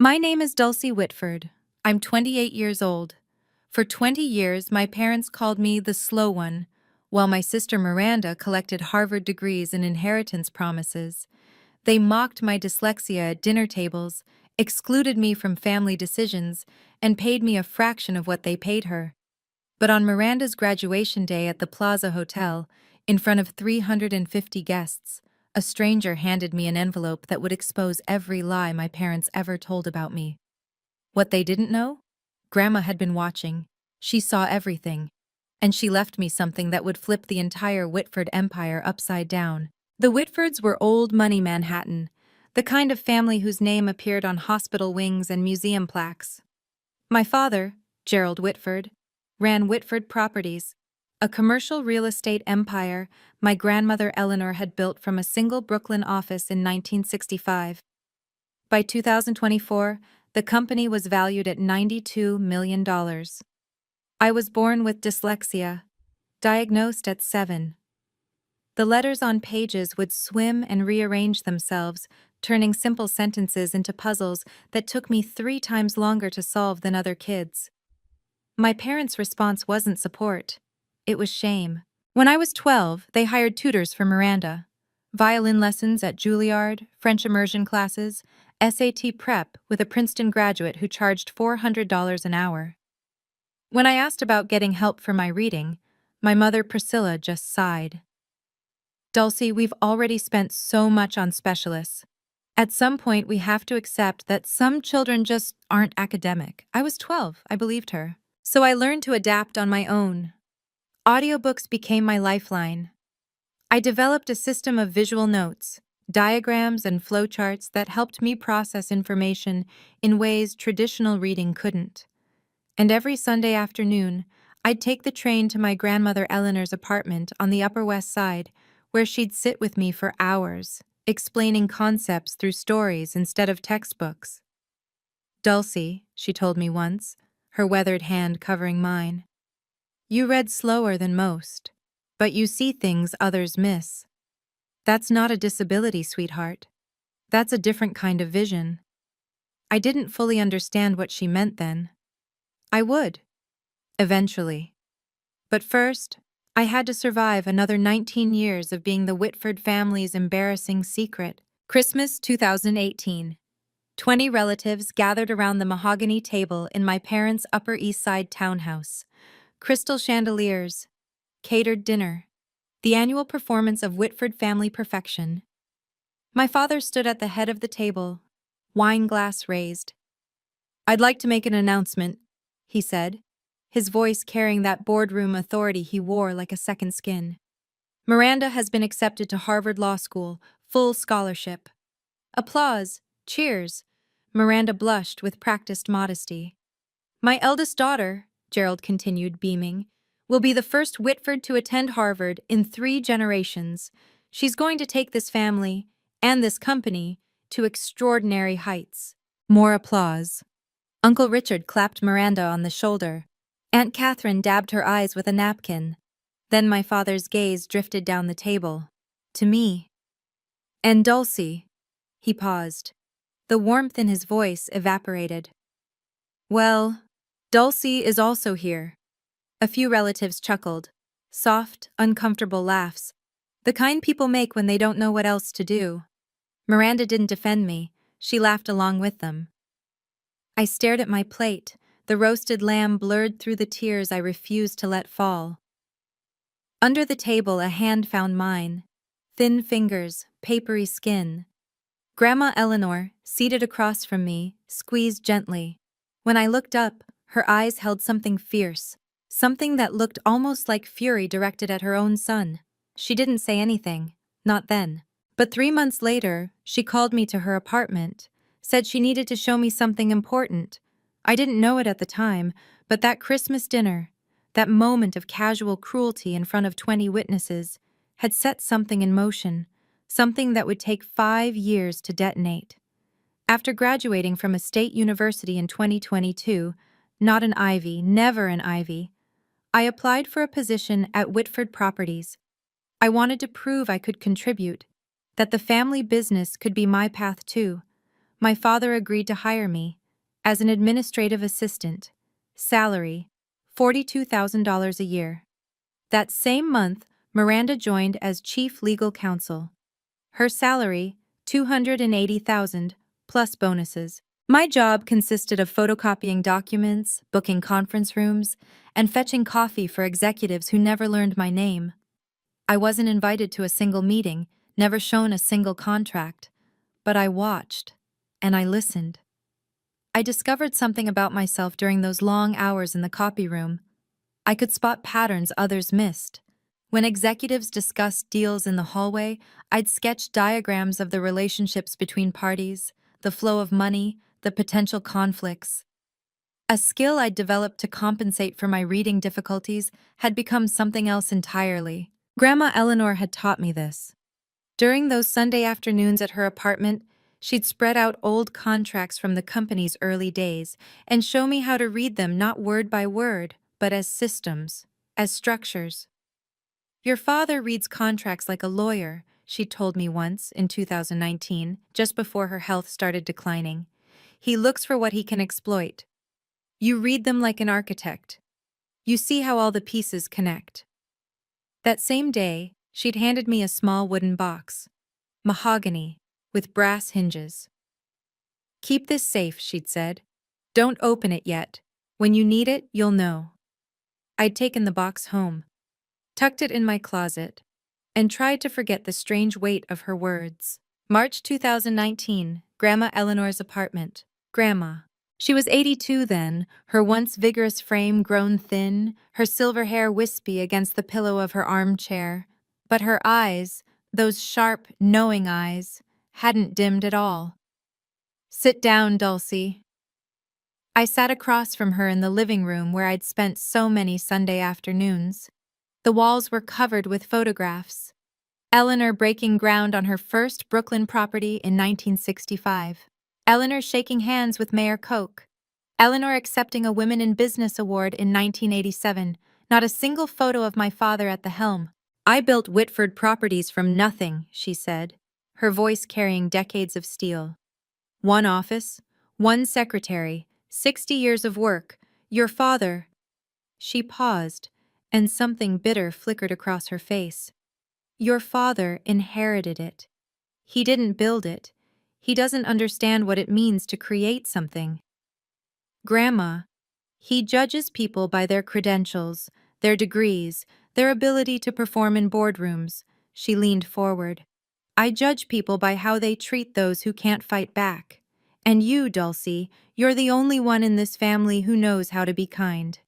My name is Dulcie Whitford. I'm 28 years old. For 20 years, my parents called me the slow one, while my sister Miranda collected Harvard degrees and inheritance promises. They mocked my dyslexia at dinner tables, excluded me from family decisions, and paid me a fraction of what they paid her. But on Miranda's graduation day at the Plaza Hotel, in front of 350 guests, a stranger handed me an envelope that would expose every lie my parents ever told about me. What they didn't know? Grandma had been watching. She saw everything. And she left me something that would flip the entire Whitford empire upside down. The Whitfords were old money Manhattan, the kind of family whose name appeared on hospital wings and museum plaques. My father, Gerald Whitford, ran Whitford Properties, a commercial real estate empire my grandmother Eleanor had built from a single Brooklyn office in 1965. By 2024, the company was valued at $92 million. I was born with dyslexia, diagnosed at 7. The letters on pages would swim and rearrange themselves, turning simple sentences into puzzles that took me 3 times longer to solve than other kids. My parents' response wasn't support. It was shame. When I was 12, they hired tutors for Miranda. Violin lessons at Juilliard, French immersion classes, SAT prep with a Princeton graduate who charged $400 an hour. When I asked about getting help for my reading, my mother Priscilla just sighed. Dulcie, we've already spent so much on specialists. At some point, we have to accept that some children just aren't academic. I was 12, I believed her. So I learned to adapt on my own. Audiobooks became my lifeline. I developed a system of visual notes, diagrams, and flowcharts that helped me process information in ways traditional reading couldn't. And every Sunday afternoon, I'd take the train to my grandmother Eleanor's apartment on the Upper West Side, where she'd sit with me for hours, explaining concepts through stories instead of textbooks. Dulcie, she told me once, her weathered hand covering mine, you read slower than most, but you see things others miss. That's not a disability, sweetheart. That's a different kind of vision. I didn't fully understand what she meant then. I would, eventually. But first, I had to survive another 19 years of being the Whitford family's embarrassing secret. Christmas 2018. 20 relatives gathered around the mahogany table in my parents' Upper East Side townhouse. Crystal chandeliers, catered dinner, the annual performance of Whitford family perfection. My father stood at the head of the table, wine glass raised. I'd like to make an announcement, he said, his voice carrying that boardroom authority he wore like a second skin. Miranda has been accepted to Harvard Law School, full scholarship. Applause, cheers. Miranda blushed with practiced modesty. My eldest daughter, Gerald continued, beaming, will be the first Whitford to attend Harvard in 3 generations. She's going to take this family, and this company, to extraordinary heights. More applause. Uncle Richard clapped Miranda on the shoulder. Aunt Catherine dabbed her eyes with a napkin. Then my father's gaze drifted down the table. To me. And Dulcie. He paused. The warmth in his voice evaporated. Well, Dulcie is also here. A few relatives chuckled. Soft, uncomfortable laughs. The kind people make when they don't know what else to do. Miranda didn't defend me. She laughed along with them. I stared at my plate, the roasted lamb blurred through the tears I refused to let fall. Under the table, a hand found mine. Thin fingers, papery skin. Grandma Eleanor, seated across from me, squeezed gently. When I looked up, her eyes held something fierce, something that looked almost like fury directed at her own son. She didn't say anything, not then. But 3 months later, she called me to her apartment, said she needed to show me something important. I didn't know it at the time, but that Christmas dinner, that moment of casual cruelty in front of 20 witnesses, had set something in motion, something that would take 5 years to detonate. After graduating from a state university in 2022, not an Ivy, never an Ivy, I applied for a position at Whitford Properties. I wanted to prove I could contribute, that the family business could be my path too. My father agreed to hire me as an administrative assistant. Salary, $42,000 a year. That same month, Miranda joined as chief legal counsel. Her salary, $280,000 plus bonuses. My job consisted of photocopying documents, booking conference rooms, and fetching coffee for executives who never learned my name. I wasn't invited to a single meeting, never shown a single contract, but I watched, and I listened. I discovered something about myself during those long hours in the copy room. I could spot patterns others missed. When executives discussed deals in the hallway, I'd sketch diagrams of the relationships between parties, the flow of money, the potential conflicts. A skill I'd developed to compensate for my reading difficulties had become something else entirely. Grandma Eleanor had taught me this. During those Sunday afternoons at her apartment, she'd spread out old contracts from the company's early days and show me how to read them not word by word, but as systems, as structures. Your father reads contracts like a lawyer, she told me once in 2019, just before her health started declining. He looks for what he can exploit. You read them like an architect. You see how all the pieces connect. That same day, she'd handed me a small wooden box. Mahogany, with brass hinges. Keep this safe, she'd said. Don't open it yet. When you need it, you'll know. I'd taken the box home, tucked it in my closet, and tried to forget the strange weight of her words. March 2019, Grandma Eleanor's apartment. Grandma. She was 82 then, her once vigorous frame grown thin, her silver hair wispy against the pillow of her armchair. But her eyes, those sharp, knowing eyes, hadn't dimmed at all. Sit down, Dulcie. I sat across from her in the living room where I'd spent so many Sunday afternoons. The walls were covered with photographs. Eleanor breaking ground on her first Brooklyn property in 1965. Eleanor shaking hands with Mayor Koch. Eleanor accepting a Women in Business award in 1987. Not a single photo of my father at the helm. I built Whitford Properties from nothing, she said, her voice carrying decades of steel. One office, one secretary, 60 years of work. Your father. She paused, and something bitter flickered across her face. Your father inherited it. He didn't build it. He doesn't understand what it means to create something. Grandma, he judges people by their credentials, their degrees, their ability to perform in boardrooms. She leaned forward. I judge people by how they treat those who can't fight back. And you, Dulcie, you're the only one in this family who knows how to be kind.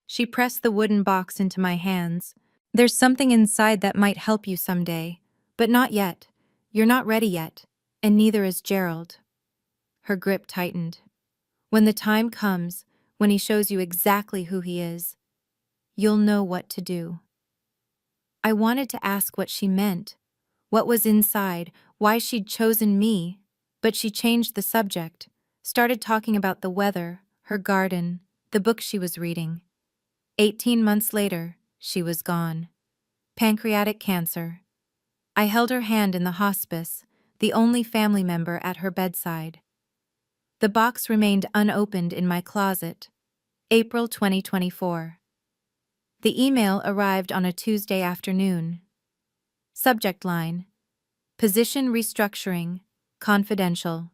She pressed the wooden box into my hands. There's something inside that might help you someday, but not yet. You're not ready yet, and neither is Gerald. Her grip tightened. When the time comes, when he shows you exactly who he is, you'll know what to do. I wanted to ask what she meant, what was inside, why she'd chosen me, but she changed the subject, started talking about the weather, her garden, the book she was reading. 18 months later, she was gone. Pancreatic cancer. I held her hand in the hospice, the only family member at her bedside. The box remained unopened in my closet. April 2024. The email arrived on a Tuesday afternoon. Subject line: Position restructuring, confidential.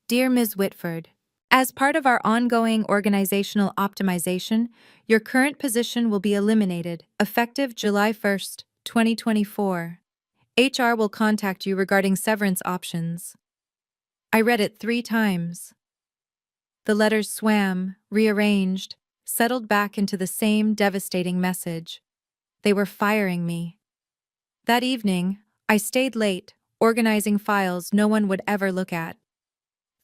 Dear Ms. Whitford, as part of our ongoing organizational optimization, your current position will be eliminated, effective July 1st, 2024. HR will contact you regarding severance options. I read it 3 times. The letters swam, rearranged, settled back into the same devastating message. They were firing me. That evening, I stayed late, organizing files no one would ever look at.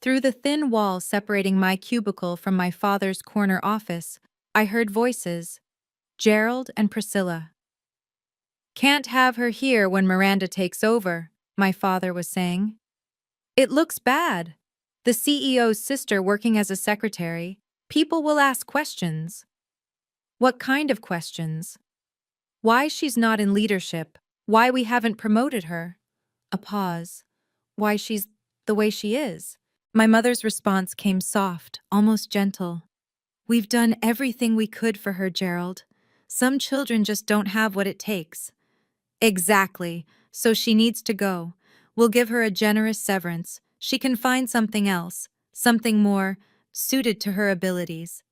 Through the thin wall separating my cubicle from my father's corner office, I heard voices. Gerald and Priscilla. Can't have her here when Miranda takes over, my father was saying. It looks bad. The CEO's sister working as a secretary. People will ask questions. What kind of questions? Why she's not in leadership, why we haven't promoted her. A pause. Why she's the way she is. My mother's response came soft, almost gentle. "We've done everything we could for her, Gerald. Some children just don't have what it takes." "Exactly. So she needs to go. We'll give her a generous severance. She can find something else, something more suited to her abilities."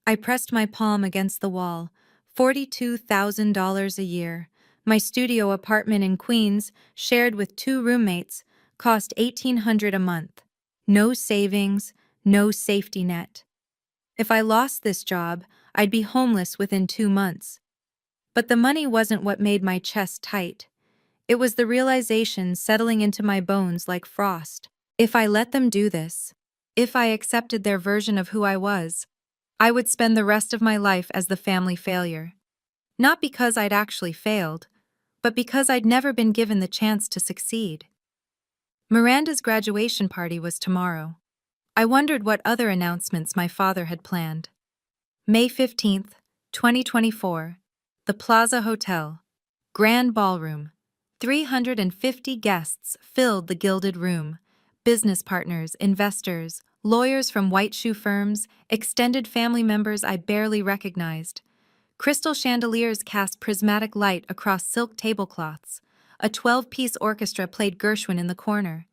I pressed my palm against the wall. $42,000 a year. My studio apartment in Queens, shared with two roommates, cost $1,800 a month. No savings, no safety net. If I lost this job, I'd be homeless within 2 months. But the money wasn't what made my chest tight. It was the realization settling into my bones like frost. If I let them do this, if I accepted their version of who I was, I would spend the rest of my life as the family failure. Not because I'd actually failed, but because I'd never been given the chance to succeed. Miranda's graduation party was tomorrow. I wondered what other announcements my father had planned. May 15th, 2024. The Plaza Hotel. Grand Ballroom. 350 guests filled the gilded room. Business partners, investors, lawyers from white shoe firms, extended family members I barely recognized. Crystal chandeliers cast prismatic light across silk tablecloths. A 12-piece orchestra played Gershwin in the corner.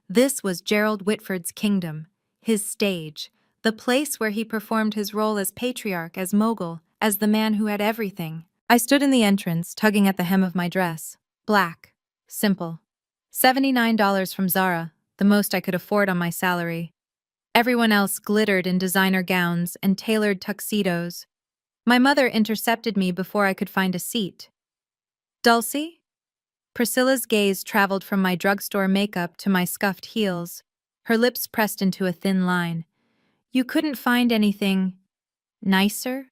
This was Gerald Whitford's kingdom, his stage, the place where he performed his role as patriarch, as mogul, as the man who had everything. I stood in the entrance, tugging at the hem of my dress. Black. Simple. $79 from Zara, the most I could afford on my salary. Everyone else glittered in designer gowns and tailored tuxedos. My mother intercepted me before I could find a seat. "Dulcie?" Priscilla's gaze traveled from my drugstore makeup to my scuffed heels, her lips pressed into a thin line. "You couldn't find anything nicer?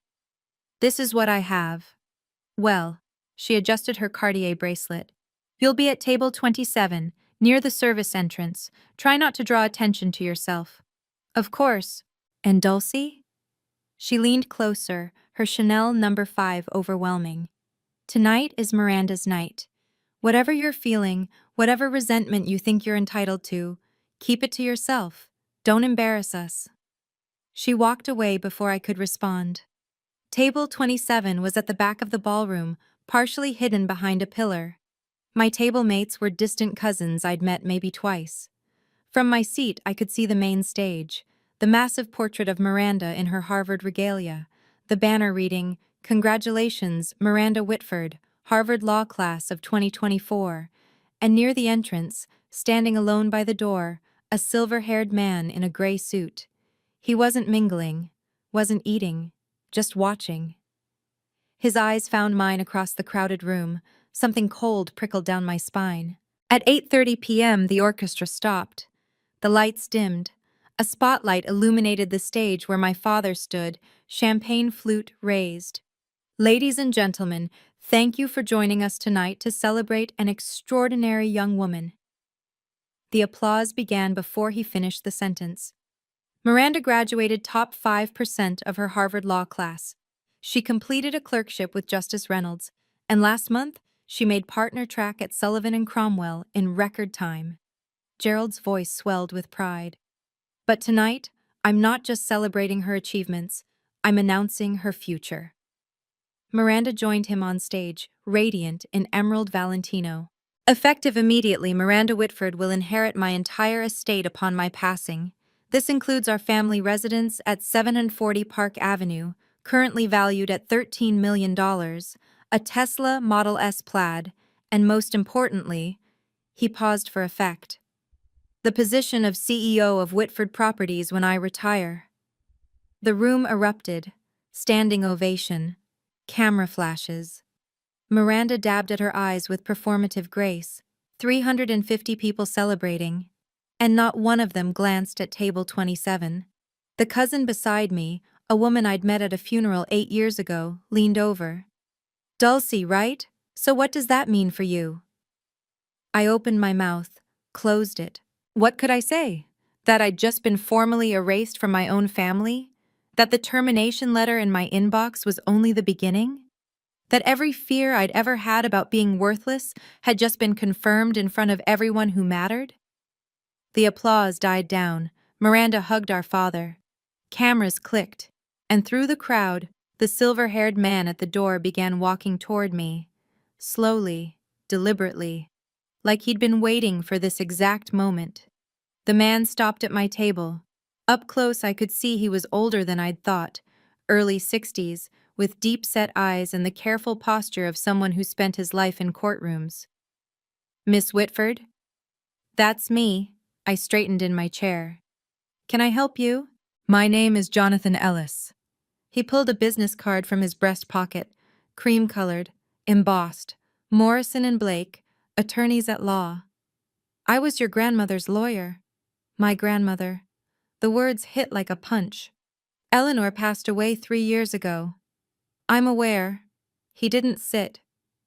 This is what I have." "Well," she adjusted her Cartier bracelet. "You'll be at table 27, near the service entrance. Try not to draw attention to yourself." "Of course." "And Dulcie?" She leaned closer, her Chanel No. 5 overwhelming. "Tonight is Miranda's night. Whatever you're feeling, whatever resentment you think you're entitled to, keep it to yourself. Don't embarrass us." She walked away before I could respond. Table 27 was at the back of the ballroom, partially hidden behind a pillar. My table mates were distant cousins I'd met maybe twice. From my seat, I could see the main stage, the massive portrait of Miranda in her Harvard regalia, the banner reading, "Congratulations, Miranda Whitford, Harvard Law Class of 2024, and near the entrance, standing alone by the door, a silver-haired man in a gray suit. He wasn't mingling, wasn't eating, just watching. His eyes found mine across the crowded room. Something cold prickled down my spine. At 8:30 p.m., the orchestra stopped. The lights dimmed. A spotlight illuminated the stage where my father stood, champagne flute raised. "Ladies and gentlemen, thank you for joining us tonight to celebrate an extraordinary young woman." The applause began before he finished the sentence. Miranda graduated top 5% of her Harvard Law class. She completed a clerkship with Justice Reynolds, and last month, she made partner track at Sullivan and Cromwell in record time. Gerald's voice swelled with pride. "But tonight, I'm not just celebrating her achievements, I'm announcing her future." Miranda joined him on stage, radiant in emerald Valentino. "Effective immediately, Miranda Whitford will inherit my entire estate upon my passing. This includes our family residence at 740 Park Avenue, currently valued at $13 million, a Tesla Model S Plaid, and most importantly," he paused for effect, "the position of CEO of Whitford Properties when I retire." The room erupted. Standing ovation. Camera flashes. Miranda dabbed at her eyes with performative grace. 350 people celebrating. And not one of them glanced at table 27. The cousin beside me, a woman I'd met at a funeral 8 years ago, leaned over. "Dulcie, right? So what does that mean for you?" I opened my mouth, closed it. What could I say? That I'd just been formally erased from my own family? That the termination letter in my inbox was only the beginning? That every fear I'd ever had about being worthless had just been confirmed in front of everyone who mattered? The applause died down, Miranda hugged our father. Cameras clicked, and through the crowd, the silver-haired man at the door began walking toward me, slowly, deliberately, like he'd been waiting for this exact moment. The man stopped at my table. Up close, I could see he was older than I'd thought, early 60s, with deep-set eyes and the careful posture of someone who spent his life in courtrooms. "Miss Whitford?" "That's me." I straightened in my chair. "Can I help you?" "My name is Jonathan Ellis." He pulled a business card from his breast pocket, cream-colored, embossed, Morrison and Blake, attorneys at law. "I was your grandmother's lawyer." My grandmother. The words hit like a punch. "Eleanor passed away 3 years ago." "I'm aware." He didn't sit,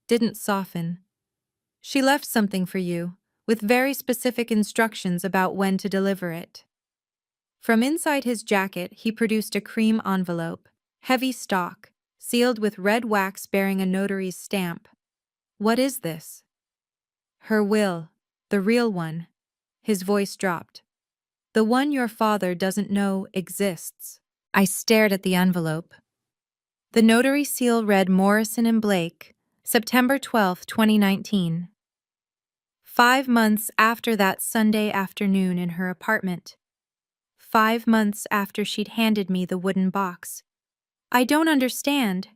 didn't soften. "She left something for you, with very specific instructions about when to deliver it." From inside his jacket, he produced a cream envelope, heavy stock, sealed with red wax bearing a notary's stamp. "What is this?" "Her will, the real one." His voice dropped. "The one your father doesn't know exists." I stared at the envelope. The notary seal read Morrison and Blake, September 12, 2019. 5 months after that Sunday afternoon in her apartment. 5 months after she'd handed me the wooden box. "I don't understand."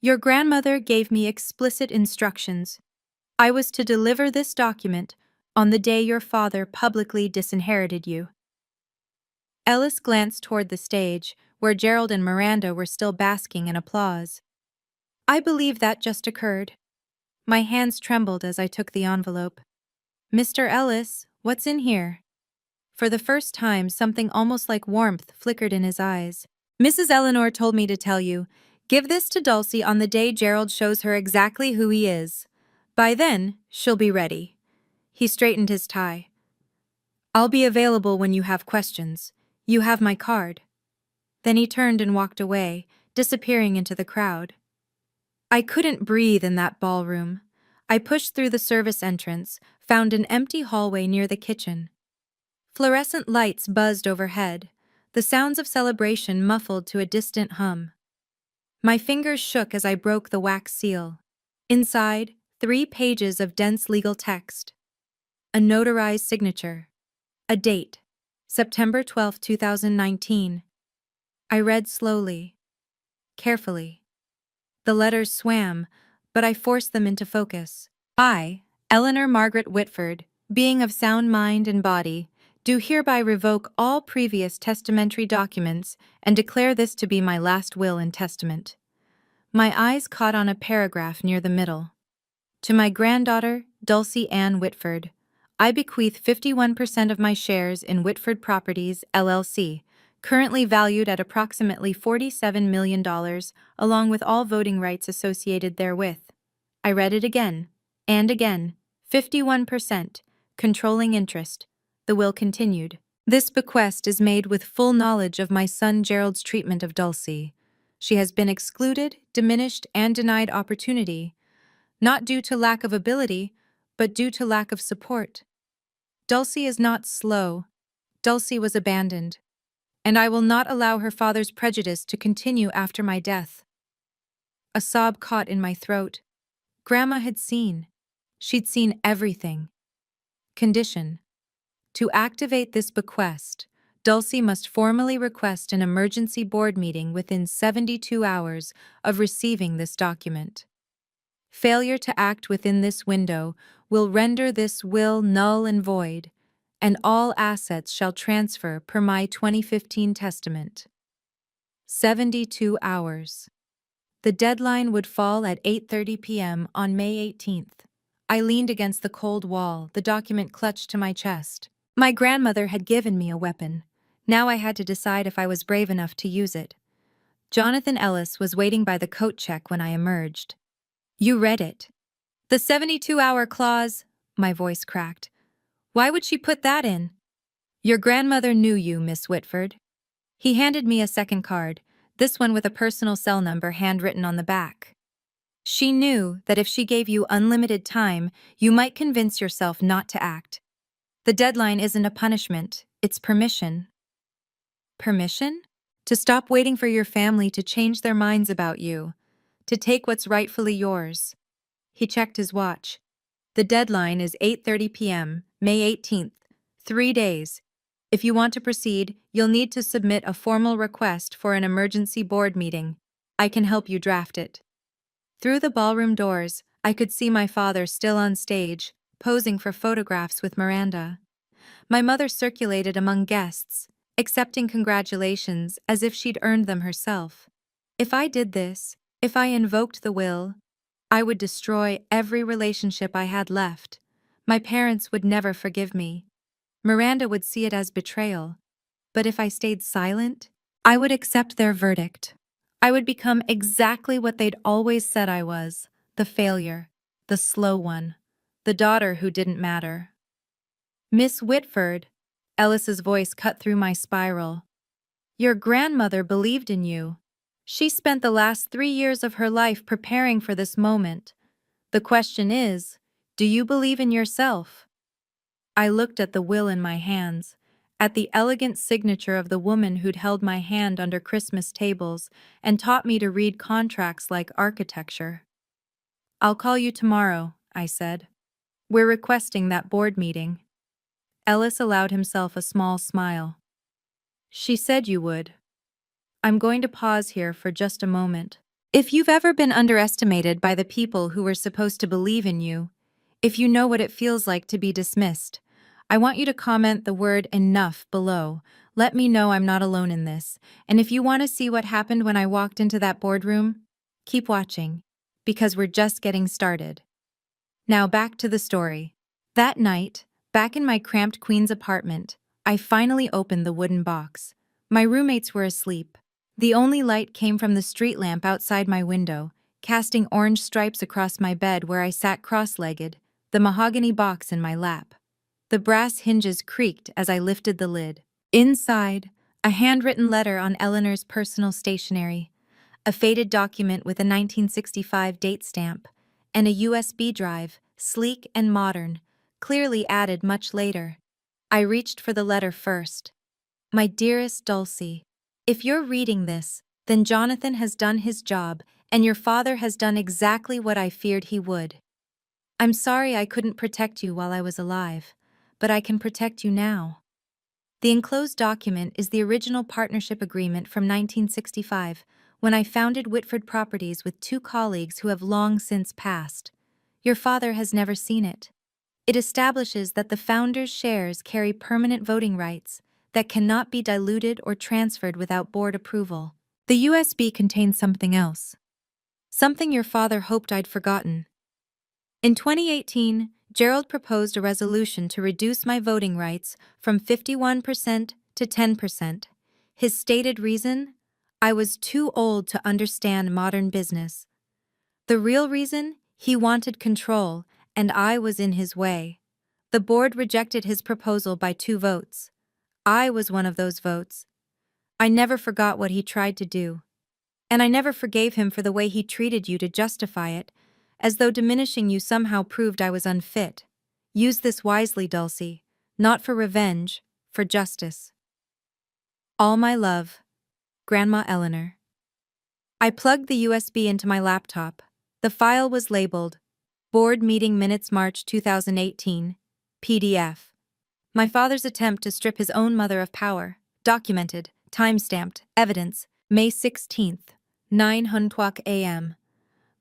"Your grandmother gave me explicit instructions. I was to deliver this document on the day your father publicly disinherited you." Ellis glanced toward the stage, where Gerald and Miranda were still basking in applause. "I believe that just occurred." My hands trembled as I took the envelope. "Mr. Ellis, what's in here?" For the first time, something almost like warmth flickered in his eyes. "Mrs. Eleanor told me to tell you, give this to Dulcie on the day Gerald shows her exactly who he is. By then, she'll be ready." He straightened his tie. "I'll be available when you have questions. You have my card." Then he turned and walked away, disappearing into the crowd. I couldn't breathe in that ballroom. I pushed through the service entrance, found an empty hallway near the kitchen. Fluorescent lights buzzed overhead, the sounds of celebration muffled to a distant hum. My fingers shook as I broke the wax seal. Inside, 3 pages of dense legal text. A notarized signature. A date. September 12, 2019. I read slowly, carefully. The letters swam, but I forced them into focus. "I, Eleanor Margaret Whitford, being of sound mind and body, do hereby revoke all previous testamentary documents and declare this to be my last will and testament." My eyes caught on a paragraph near the middle. "To my granddaughter, Dulcie Ann Whitford, I bequeath 51% of my shares in Whitford Properties, LLC, currently valued at approximately $47 million, along with all voting rights associated therewith." I read it again, and again. 51%, controlling interest. The will continued. "This bequest is made with full knowledge of my son Gerald's treatment of Dulcie. She has been excluded, diminished, and denied opportunity, not due to lack of ability, but due to lack of support. Dulcie is not slow. Dulcie was abandoned, and I will not allow her father's prejudice to continue after my death." A sob caught in my throat. Grandma had seen. She'd seen everything. Condition: to activate this bequest, Dulcie must formally request an emergency board meeting within 72 hours of receiving this document. Failure to act within this window will render this will null and void, and all assets shall transfer per my 2015 testament. 72 hours. The deadline would fall at 8:30 p.m. on May 18th. I leaned against the cold wall, the document clutched to my chest. My grandmother had given me a weapon. Now I had to decide if I was brave enough to use it. Jonathan Ellis was waiting by the coat check when I emerged. "You read it." "The 72-hour clause," my voice cracked. "Why would she put that in?" "Your grandmother knew you, Miss Whitford." He handed me a second card, this one with a personal cell number handwritten on the back. "She knew that if she gave you unlimited time, you might convince yourself not to act. The deadline isn't a punishment, It's permission. Permission? To stop waiting for your family to change their minds about you, to take what's rightfully yours. He checked his watch. The deadline is 8:30 p.m., May 18th. 3 days. If you want to proceed, you'll need to submit a formal request for an emergency board meeting. I can help you draft it. Through the ballroom doors, I could see my father still on stage, posing for photographs with Miranda. My mother circulated among guests, accepting congratulations as if she'd earned them herself. If I did this, if I invoked the will, I would destroy every relationship I had left. My parents would never forgive me. Miranda would see it as betrayal. But if I stayed silent, I would accept their verdict. I would become exactly what they'd always said I was, the failure, the slow one, the daughter who didn't matter. Miss Whitford, Ellis's voice cut through my spiral. Your grandmother believed in you. She spent the last 3 years of her life preparing for this moment. The question is, do you believe in yourself? I looked at the will in my hands, at the elegant signature of the woman who'd held my hand under Christmas tables and taught me to read contracts like architecture. I'll call you tomorrow, I said. We're requesting that board meeting. Ellis allowed himself a small smile. She said you would. I'm going to pause here for just a moment. If you've ever been underestimated by the people who were supposed to believe in you, if you know what it feels like to be dismissed, I want you to comment the word enough below. Let me know I'm not alone in this. And if you want to see what happened when I walked into that boardroom, keep watching, because we're just getting started. Now back to the story. That night, back in my cramped Queens apartment, I finally opened the wooden box. My roommates were asleep. The only light came from the street lamp outside my window, casting orange stripes across my bed where I sat cross-legged, the mahogany box in my lap. The brass hinges creaked as I lifted the lid. Inside, a handwritten letter on Eleanor's personal stationery, a faded document with a 1965 date stamp, and a USB drive, sleek and modern, clearly added much later. I reached for the letter first. My dearest Dulcie, if you're reading this, then Jonathan has done his job, and your father has done exactly what I feared he would. I'm sorry I couldn't protect you while I was alive, but I can protect you now. The enclosed document is the original partnership agreement from 1965, when I founded Whitford Properties with 2 colleagues who have long since passed. Your father has never seen it. It establishes that the founder's shares carry permanent voting rights that cannot be diluted or transferred without board approval. The USB contains something else. Something your father hoped I'd forgotten. In 2018, Gerald proposed a resolution to reduce my voting rights from 51% to 10%. His stated reason? I was too old to understand modern business. The real reason? He wanted control, and I was in his way. The board rejected his proposal by 2 votes. I was one of those votes. I never forgot what he tried to do. And I never forgave him for the way he treated you to justify it, as though diminishing you somehow proved I was unfit. Use this wisely, Dulcie. Not for revenge, for justice. All my love, Grandma Eleanor. I plugged the USB into my laptop. The file was labeled, Board Meeting Minutes March 2018, PDF. My father's attempt to strip his own mother of power. Documented, time-stamped, evidence, May 16th, 9:00 a.m.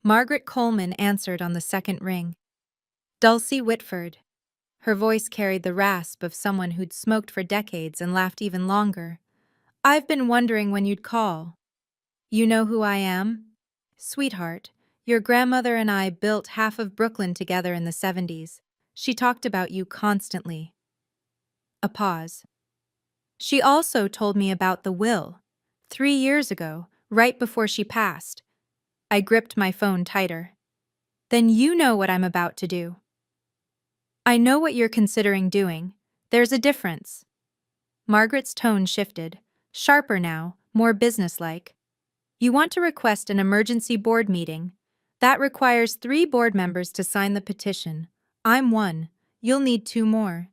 Margaret Coleman answered on the second ring. Dulcie Whitford. Her voice carried the rasp of someone who'd smoked for decades and laughed even longer. I've been wondering when you'd call. You know who I am? Sweetheart, your grandmother and I built half of Brooklyn together in the 70s. She talked about you constantly. A pause. She also told me about the will. 3 years ago, right before she passed. I gripped my phone tighter. Then you know what I'm about to do. I know what you're considering doing. There's a difference. Margaret's tone shifted, sharper now, more businesslike. You want to request an emergency board meeting. That requires 3 board members to sign the petition. I'm one. You'll need 2 more.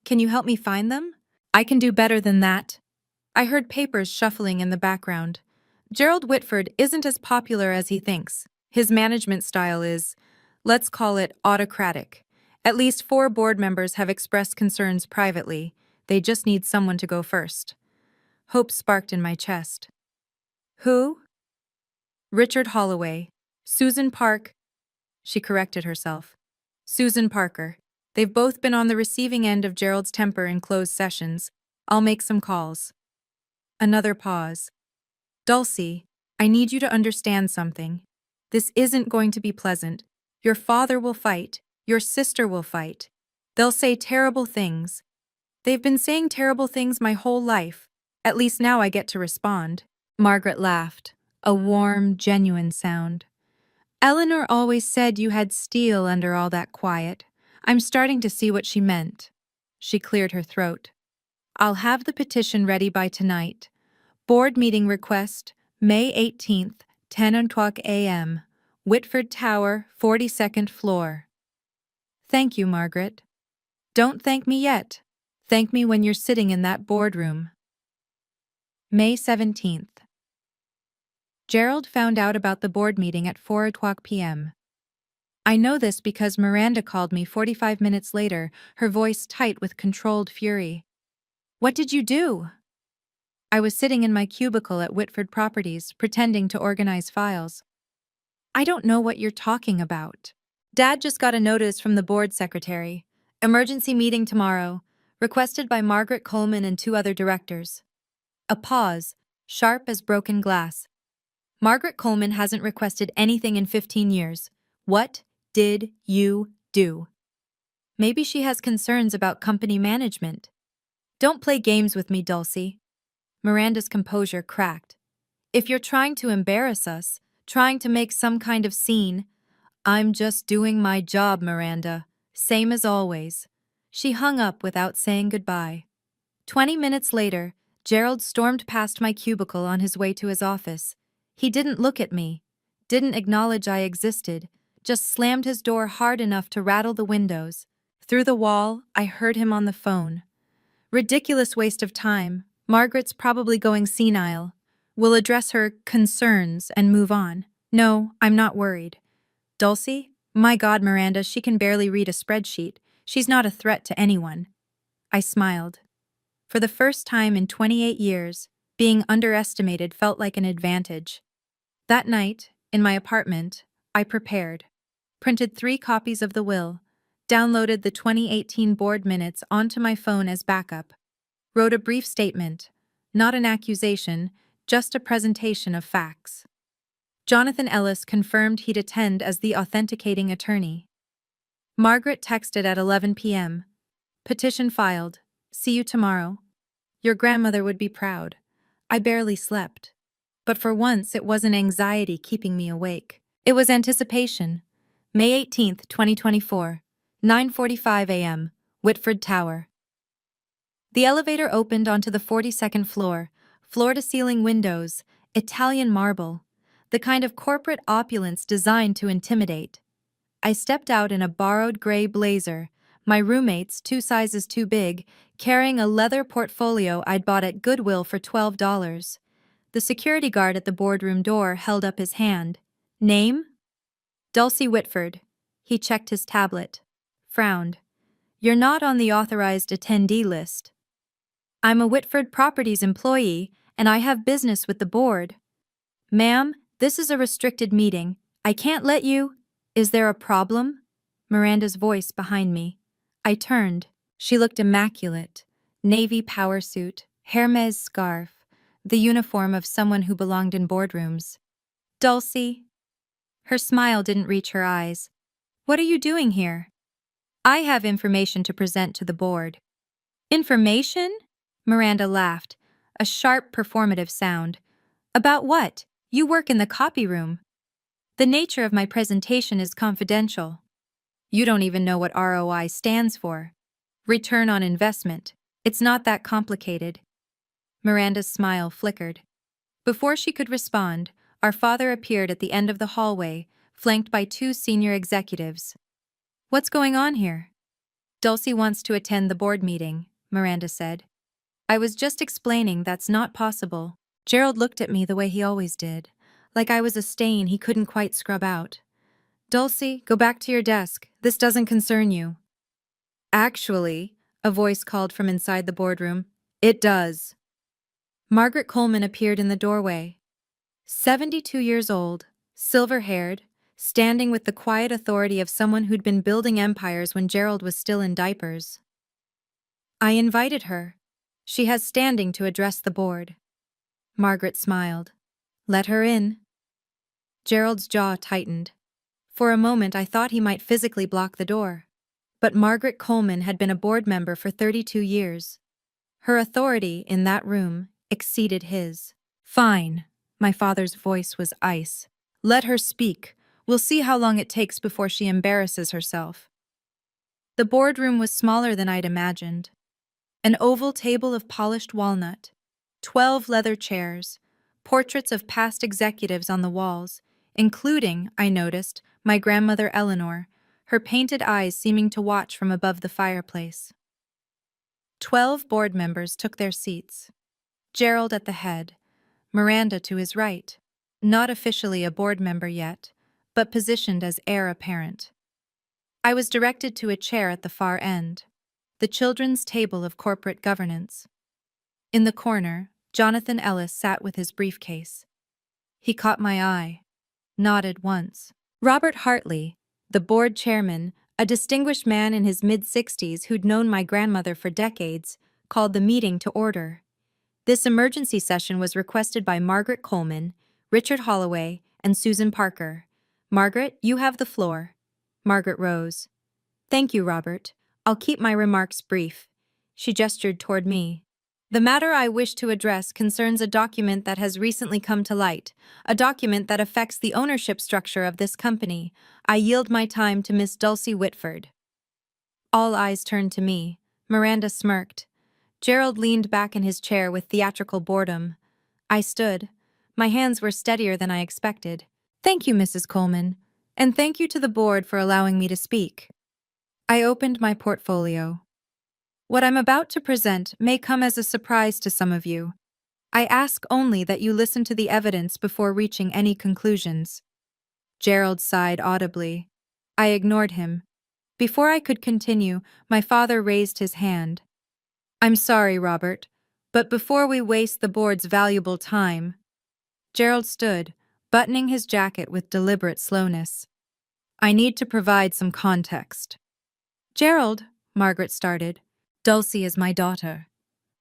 Can you help me find them? I can do better than that. I heard papers shuffling in the background. Gerald Whitford isn't as popular as he thinks. His management style is, let's call it autocratic. At least 4 board members have expressed concerns privately. They just need someone to go first. Hope sparked in my chest. Who? Richard Holloway. Susan Park. She corrected herself. Susan Parker. They've both been on the receiving end of Gerald's temper in closed sessions. I'll make some calls. Another pause. Dulcie, I need you to understand something. This isn't going to be pleasant. Your father will fight. Your sister will fight. They'll say terrible things. They've been saying terrible things my whole life. At least now I get to respond. Margaret laughed, a warm, genuine sound. Eleanor always said you had steel under all that quiet. I'm starting to see what she meant. She cleared her throat. I'll have the petition ready by tonight. Board meeting request, May 18th, 10:00 a.m. Whitford Tower, 42nd floor. Thank you, Margaret. Don't thank me yet. Thank me when you're sitting in that boardroom. May 17th. Gerald found out about the board meeting at 4:00 p.m. I know this because Miranda called me 45 minutes later, her voice tight with controlled fury. What did you do? I was sitting in my cubicle at Whitford Properties, pretending to organize files. I don't know what you're talking about. Dad just got a notice from the board secretary. Emergency meeting tomorrow, requested by Margaret Coleman and 2 other directors. A pause, sharp as broken glass. Margaret Coleman hasn't requested anything in 15 years. What did you do? Maybe she has concerns about company management. Don't play games with me, Dulcie. Miranda's composure cracked. If you're trying to embarrass us, trying to make some kind of scene, I'm just doing my job, Miranda. Same as always. She hung up without saying goodbye. 20 minutes later, Gerald stormed past my cubicle on his way to his office. He didn't look at me, didn't acknowledge I existed, just slammed his door hard enough to rattle the windows. Through the wall, I heard him on the phone. Ridiculous waste of time. Margaret's probably going senile. We'll address her concerns and move on. No, I'm not worried. Dulcie? My God, Miranda, she can barely read a spreadsheet. She's not a threat to anyone. I smiled. For the first time in 28 years, being underestimated felt like an advantage. That night, in my apartment, I prepared. Printed 3 copies of the will, downloaded the 2018 board minutes onto my phone as backup, wrote a brief statement, not an accusation, just a presentation of facts. Jonathan Ellis confirmed he'd attend as the authenticating attorney. Margaret texted at 11 p.m. Petition filed. See you tomorrow. Your grandmother would be proud. I barely slept. But for once, it wasn't anxiety keeping me awake. It was anticipation. May 18th, 2024, 9:45 a.m., Whitford Tower. The elevator opened onto the 42nd floor, floor-to-ceiling windows, Italian marble, the kind of corporate opulence designed to intimidate. I stepped out in a borrowed gray blazer, my roommates 2 sizes too big, carrying a leather portfolio I'd bought at Goodwill for $12. The security guard at the boardroom door held up his hand. Name? Dulcie Whitford. He checked his tablet. Frowned. You're not on the authorized attendee list. I'm a Whitford Properties employee, and I have business with the board. Ma'am, this is a restricted meeting. I can't let you. Is there a problem? Miranda's voice behind me. I turned. She looked immaculate. Navy power suit, Hermes scarf, the uniform of someone who belonged in boardrooms. Dulcie. Her smile didn't reach her eyes. What are you doing here? I have information to present to the board. Information? Miranda laughed, a sharp performative sound. About what? You work in the copy room. The nature of my presentation is confidential. You don't even know what ROI stands for. Return on investment. It's not that complicated. Miranda's smile flickered. Before she could respond, our father appeared at the end of the hallway, flanked by 2 senior executives. What's going on here? Dulcie wants to attend the board meeting, Miranda said. I was just explaining that's not possible. Gerald looked at me the way he always did, like I was a stain he couldn't quite scrub out. Dulcie, go back to your desk. This doesn't concern you. Actually, a voice called from inside the boardroom, it does. Margaret Coleman appeared in the doorway. 72 years old, silver-haired, standing with the quiet authority of someone who'd been building empires when Gerald was still in diapers. I invited her. She has standing to address the board. Margaret smiled. Let her in. Gerald's jaw tightened. For a moment I thought he might physically block the door. But Margaret Coleman had been a board member for 32 years. Her authority in that room exceeded his. Fine. My father's voice was ice. Let her speak. We'll see how long it takes before she embarrasses herself. The boardroom was smaller than I'd imagined. An oval table of polished walnut, 12 leather chairs, portraits of past executives on the walls, including, I noticed, my grandmother Eleanor, her painted eyes seeming to watch from above the fireplace. 12 board members took their seats. Gerald at the head, Miranda to his right, not officially a board member yet, but positioned as heir apparent. I was directed to a chair at the far end, the children's table of corporate governance. In the corner, Jonathan Ellis sat with his briefcase. He caught my eye, nodded once. Robert Hartley, the board chairman, a distinguished man in his mid-60s who'd known my grandmother for decades, called the meeting to order. This emergency session was requested by Margaret Coleman, Richard Holloway, and Susan Parker. Margaret, you have the floor. Margaret rose. Thank you, Robert. I'll keep my remarks brief. She gestured toward me. The matter I wish to address concerns a document that has recently come to light, a document that affects the ownership structure of this company. I yield my time to Miss Dulcie Whitford. All eyes turned to me. Miranda smirked. Gerald leaned back in his chair with theatrical boredom. I stood. My hands were steadier than I expected. Thank you, Mrs. Coleman, and thank you to the board for allowing me to speak. I opened my portfolio. What I'm about to present may come as a surprise to some of you. I ask only that you listen to the evidence before reaching any conclusions. Gerald sighed audibly. I ignored him. Before I could continue, my father raised his hand. I'm sorry, Robert, but before we waste the board's valuable time. Gerald stood, buttoning his jacket with deliberate slowness. I need to provide some context. Gerald, Margaret started. Dulcie is my daughter.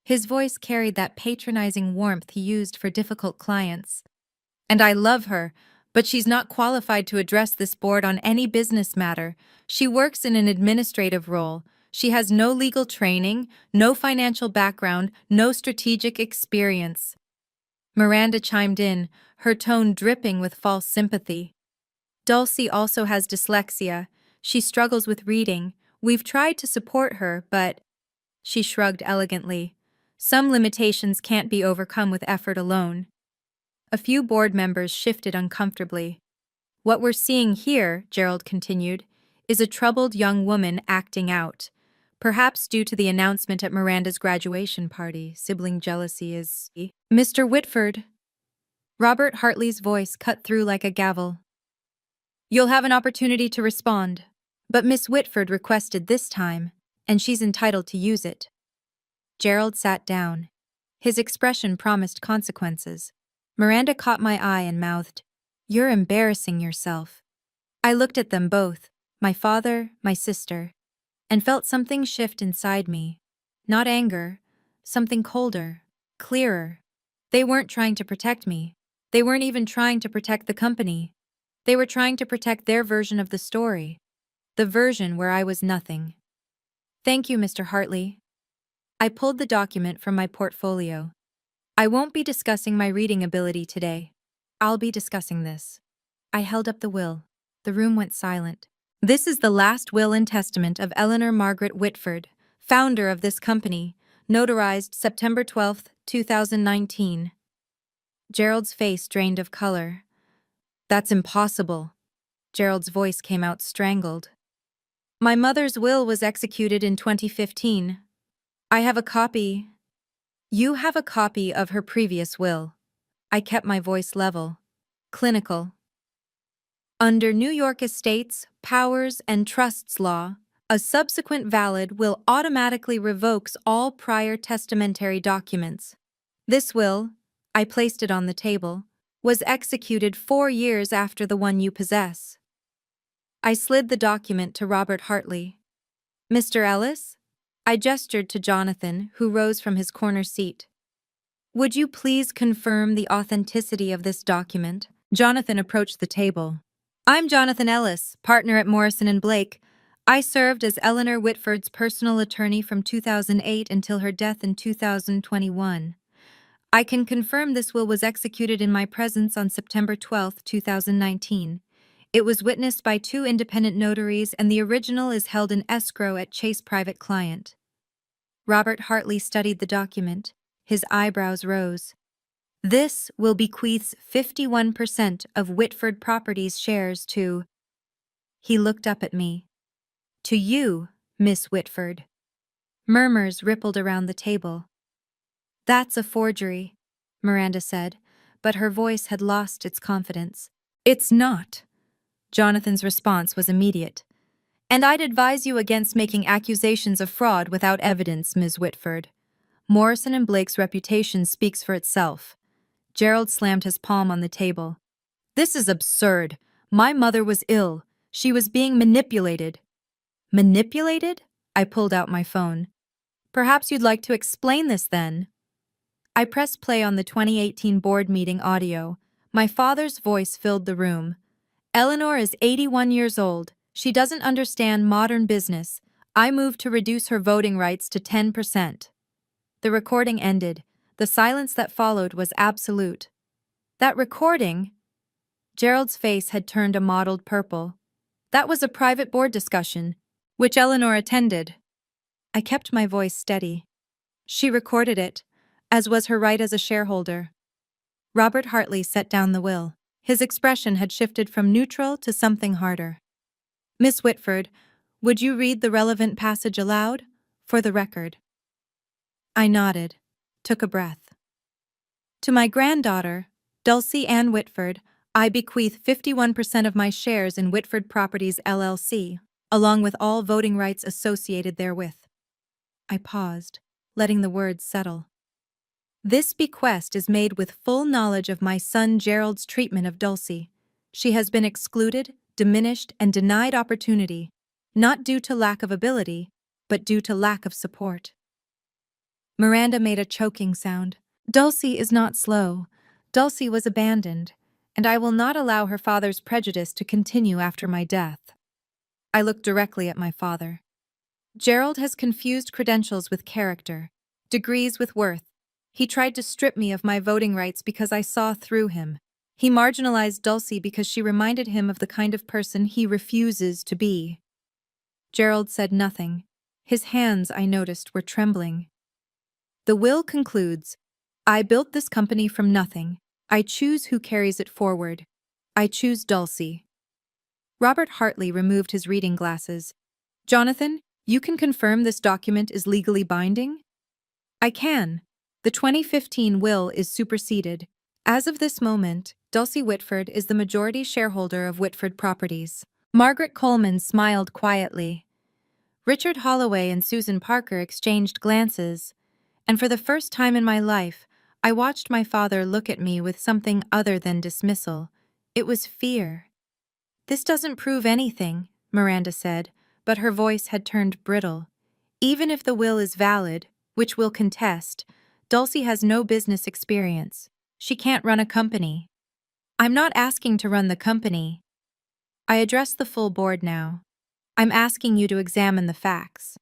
His voice carried that patronizing warmth he used for difficult clients. And I love her, but she's not qualified to address this board on any business matter. She works in an administrative role. She has no legal training, no financial background, no strategic experience. Miranda chimed in, her tone dripping with false sympathy. Dulcie also has dyslexia. She struggles with reading. We've tried to support her, but... She shrugged elegantly. Some limitations can't be overcome with effort alone. A few board members shifted uncomfortably. What we're seeing here, Gerald continued, is a troubled young woman acting out. Perhaps due to the announcement at Miranda's graduation party, sibling jealousy is... Mr. Whitford. Robert Hartley's voice cut through like a gavel. You'll have an opportunity to respond. But Miss Whitford requested this time, and she's entitled to use it. Gerald sat down. His expression promised consequences. Miranda caught my eye and mouthed, You're embarrassing yourself. I looked at them both, my father, my sister, and felt something shift inside me. Not anger, something colder, clearer. They weren't trying to protect me. They weren't even trying to protect the company. They were trying to protect their version of the story, the version where I was nothing. Thank you, Mr. Hartley. I pulled the document from my portfolio. I won't be discussing my reading ability today. I'll be discussing this. I held up the will. The room went silent. This is the last will and testament of Eleanor Margaret Whitford, founder of this company, notarized September 12, 2019. Gerald's face drained of color. That's impossible. Gerald's voice came out strangled. My mother's will was executed in 2015. I have a copy. You have a copy of her previous will. I kept my voice level. Clinical. Under New York Estates, Powers, and Trusts law, a subsequent valid will automatically revokes all prior testamentary documents. This will, I placed it on the table, was executed 4 years after the one you possess. I slid the document to Robert Hartley. Mr. Ellis? I gestured to Jonathan, who rose from his corner seat. Would you please confirm the authenticity of this document? Jonathan approached the table. I'm Jonathan Ellis, partner at Morrison and Blake. I served as Eleanor Whitford's personal attorney from 2008 until her death in 2021. I can confirm this will was executed in my presence on September 12, 2019. It was witnessed by 2 independent notaries, and the original is held in escrow at Chase Private Client. Robert Hartley studied the document. His eyebrows rose. This will bequeaths 51% of Whitford Properties shares to... He looked up at me. To you, Miss Whitford. Murmurs rippled around the table. That's a forgery, Miranda said, but her voice had lost its confidence. It's not. Jonathan's response was immediate. And I'd advise you against making accusations of fraud without evidence, Ms. Whitford. Morrison and Blake's reputation speaks for itself. Gerald slammed his palm on the table. This is absurd. My mother was ill. She was being manipulated. Manipulated? I pulled out my phone. Perhaps you'd like to explain this then. I pressed play on the 2018 board meeting audio. My father's voice filled the room. Eleanor is 81 years old. She doesn't understand modern business. I moved to reduce her voting rights to 10%. The recording ended. The silence that followed was absolute. That recording? Gerald's face had turned a mottled purple. That was a private board discussion, which Eleanor attended. I kept my voice steady. She recorded it, as was her right as a shareholder. Robert Hartley set down the will. His expression had shifted from neutral to something harder. Miss Whitford, would you read the relevant passage aloud? For the record. I nodded, took a breath. To my granddaughter, Dulcie Ann Whitford, I bequeath 51% of my shares in Whitford Properties LLC, along with all voting rights associated therewith. I paused, letting the words settle. This bequest is made with full knowledge of my son Gerald's treatment of Dulcie. She has been excluded, diminished, and denied opportunity, not due to lack of ability, but due to lack of support. Miranda made a choking sound. Dulcie is not slow. Dulcie was abandoned, and I will not allow her father's prejudice to continue after my death. I looked directly at my father. Gerald has confused credentials with character, degrees with worth. He tried to strip me of my voting rights because I saw through him. He marginalized Dulcie because she reminded him of the kind of person he refuses to be. Gerald said nothing. His hands, I noticed, were trembling. The will concludes, I built this company from nothing. I choose who carries it forward. I choose Dulcie. Robert Hartley removed his reading glasses. Jonathan, you can confirm this document is legally binding? I can. The 2015 will is superseded. As of this moment, Dulcie Whitford is the majority shareholder of Whitford Properties. Margaret Coleman smiled quietly. Richard Holloway and Susan Parker exchanged glances, and for the first time in my life, I watched my father look at me with something other than dismissal. It was fear. This doesn't prove anything, Miranda said, but her voice had turned brittle. Even if the will is valid, which we'll contest, Dulcie has no business experience. She can't run a company. I'm not asking to run the company. I address the full board now. I'm asking you to examine the facts.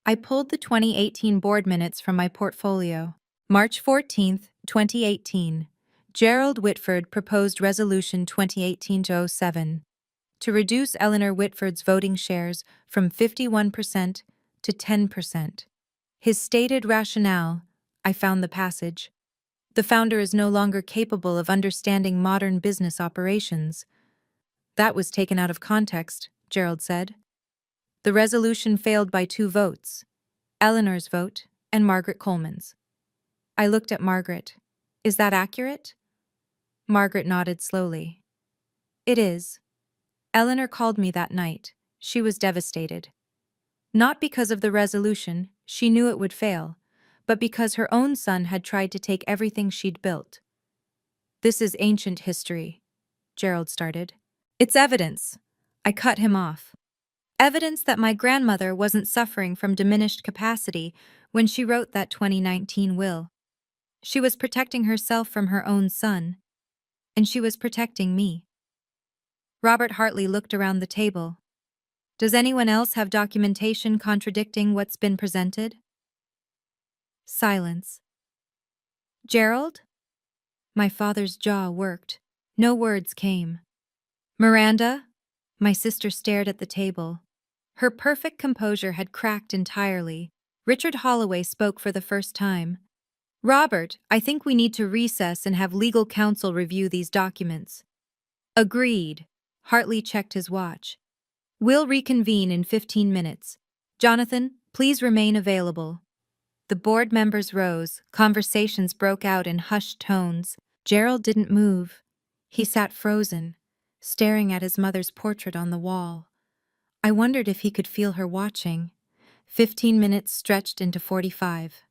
I pulled the 2018 board minutes from my portfolio. March 14, 2018. Gerald Whitford proposed Resolution 2018-07 to reduce Eleanor Whitford's voting shares from 51% to 10%. His stated rationale, I found the passage. The founder is no longer capable of understanding modern business operations. That was taken out of context, Gerald said. The resolution failed by 2 votes, Eleanor's vote and Margaret Coleman's. I looked at Margaret. Is that accurate? Margaret nodded slowly. It is. Eleanor called me that night. She was devastated. Not because of the resolution, she knew it would fail, but because her own son had tried to take everything she'd built. This is ancient history, Gerald started. It's evidence. I cut him off. Evidence that my grandmother wasn't suffering from diminished capacity when she wrote that 2019 will. She was protecting herself from her own son, and she was protecting me. Robert Hartley looked around the table. Does anyone else have documentation contradicting what's been presented? Silence. Gerald? My father's jaw worked. No words came. Miranda? My sister stared at the table. Her perfect composure had cracked entirely. Richard Holloway spoke for the first time. Robert, I think we need to recess and have legal counsel review these documents. Agreed. Hartley checked his watch. We'll reconvene in 15 minutes. Jonathan, please remain available. The board members rose. Conversations broke out in hushed tones. Gerald didn't move. He sat frozen, staring at his mother's portrait on the wall. I wondered if he could feel her watching. 15 minutes stretched into 45.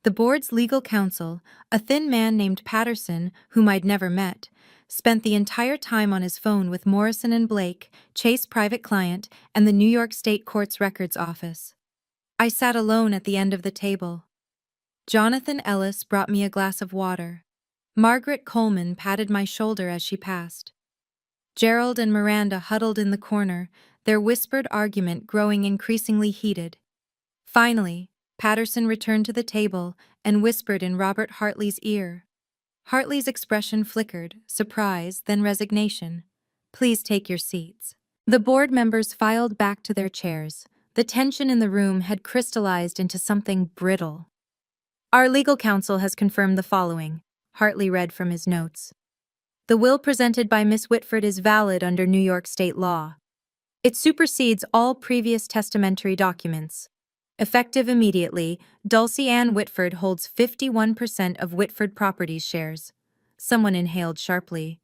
The board's legal counsel, a thin man named Patterson, whom I'd never met, spent the entire time on his phone with Morrison and Blake, Chase private client, and the New York State Court's records office. I sat alone at the end of the table. Jonathan Ellis brought me a glass of water. Margaret Coleman patted my shoulder as she passed. Gerald and Miranda huddled in the corner, their whispered argument growing increasingly heated. Finally, Patterson returned to the table and whispered in Robert Hartley's ear. Hartley's expression flickered, surprise, then resignation. Please take your seats. The board members filed back to their chairs. The tension in the room had crystallized into something brittle. Our legal counsel has confirmed the following, Hartley read from his notes. The will presented by Miss Whitford is valid under New York state law. It supersedes all previous testamentary documents. Effective immediately, Dulcie Ann Whitford holds 51% of Whitford Properties shares. Someone inhaled sharply.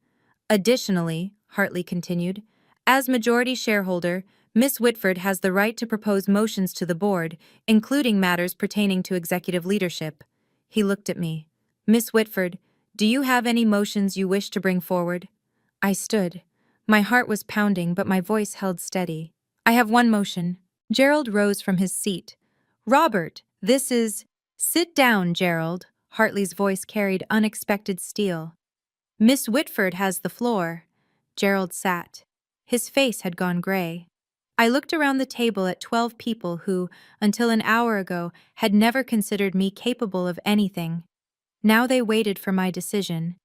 Additionally, Hartley continued, as majority shareholder, Miss Whitford has the right to propose motions to the board, including matters pertaining to executive leadership. He looked at me. Miss Whitford, do you have any motions you wish to bring forward? I stood. My heart was pounding, but my voice held steady. I have one motion. Gerald rose from his seat. Robert, this is... Sit down, Gerald. Hartley's voice carried unexpected steel. Miss Whitford has the floor. Gerald sat. His face had gone gray. I looked around the table at 12 people who, until an hour ago, had never considered me capable of anything. Now they waited for my decision.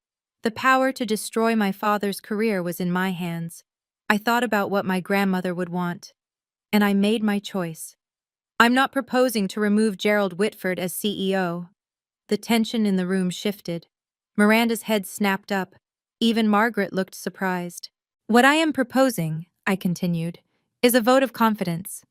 The power to destroy my father's career was in my hands. I thought about what my grandmother would want, and I made my choice. I'm not proposing to remove Gerald Whitford as CEO. The tension in the room shifted. Miranda's head snapped up. Even Margaret looked surprised. What I am proposing, I continued, is a vote of confidence.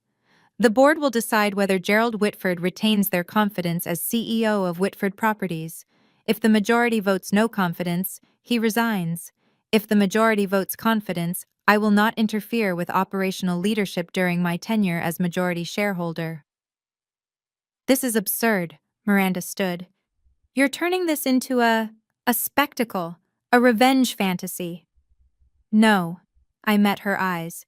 The board will decide whether Gerald Whitford retains their confidence as CEO of Whitford Properties. If the majority votes no confidence, he resigns. If the majority votes confidence, I will not interfere with operational leadership during my tenure as majority shareholder. This is absurd, Miranda stood. You're turning this into a spectacle, a revenge fantasy. No, I met her eyes.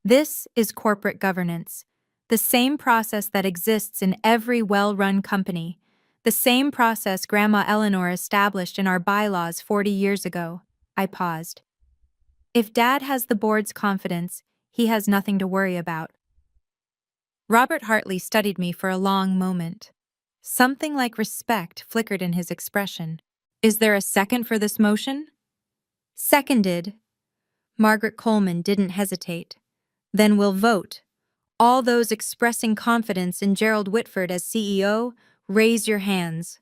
This is corporate governance. The same process that exists in every well-run company. The same process Grandma Eleanor established in our bylaws 40 years ago. I paused. If Dad has the board's confidence, he has nothing to worry about. Robert Hartley studied me for a long moment. Something like respect flickered in his expression. Is there a second for this motion? Seconded. Margaret Coleman didn't hesitate. Then we'll vote. All those expressing confidence in Gerald Whitford as CEO, raise your hands.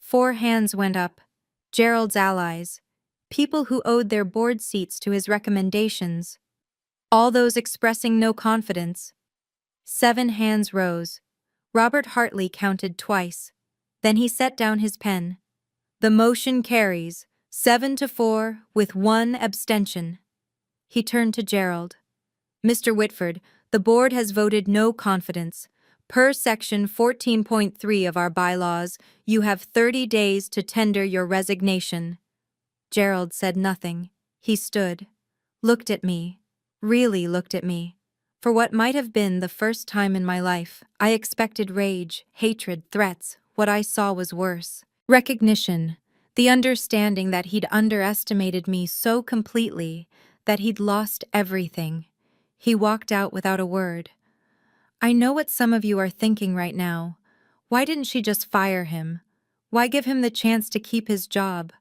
4 hands went up. Gerald's allies. People who owed their board seats to his recommendations. All those expressing no confidence. 7 hands rose. Robert Hartley counted twice. Then he set down his pen. The motion carries, 7-4, with one abstention. He turned to Gerald. Mr. Whitford, the board has voted no confidence. Per section 14.3 of our bylaws, you have 30 days to tender your resignation. Gerald said nothing. He stood, looked at me, really looked at me. For what might have been the first time in my life, I expected rage, hatred, threats. What I saw was worse. Recognition, the understanding that he'd underestimated me so completely that he'd lost everything. He walked out without a word. I know what some of you are thinking right now. Why didn't she just fire him? Why give him the chance to keep his job?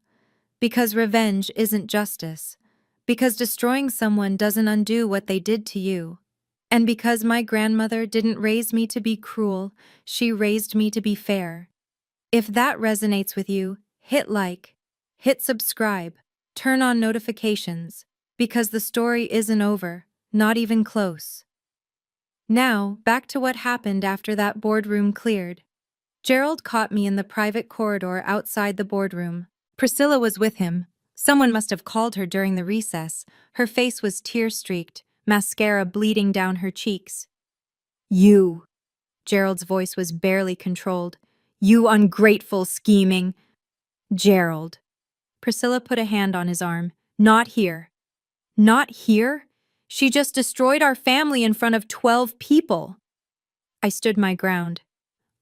Because revenge isn't justice. Because destroying someone doesn't undo what they did to you. And because my grandmother didn't raise me to be cruel, she raised me to be fair. If that resonates with you, hit like, hit subscribe, turn on notifications, because the story isn't over, not even close. Now, back to what happened after that boardroom cleared. Gerald caught me in the private corridor outside the boardroom. Priscilla was with him. Someone must have called her during the recess. Her face was tear-streaked, mascara bleeding down her cheeks. You. Gerald's voice was barely controlled. You ungrateful, scheming. Gerald. Priscilla put a hand on his arm. Not here. Not here? She just destroyed our family in front of 12 people. I stood my ground.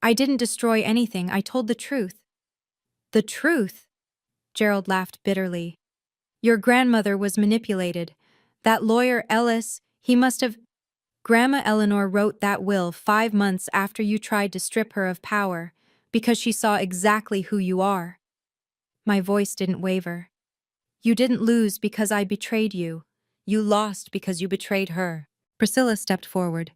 I didn't destroy anything, I told the truth. The truth? Gerald laughed bitterly. Your grandmother was manipulated. That lawyer Ellis, he must have… Grandma Eleanor wrote that will 5 months after you tried to strip her of power, because she saw exactly who you are. My voice didn't waver. You didn't lose because I betrayed you. You lost because you betrayed her. Priscilla stepped forward.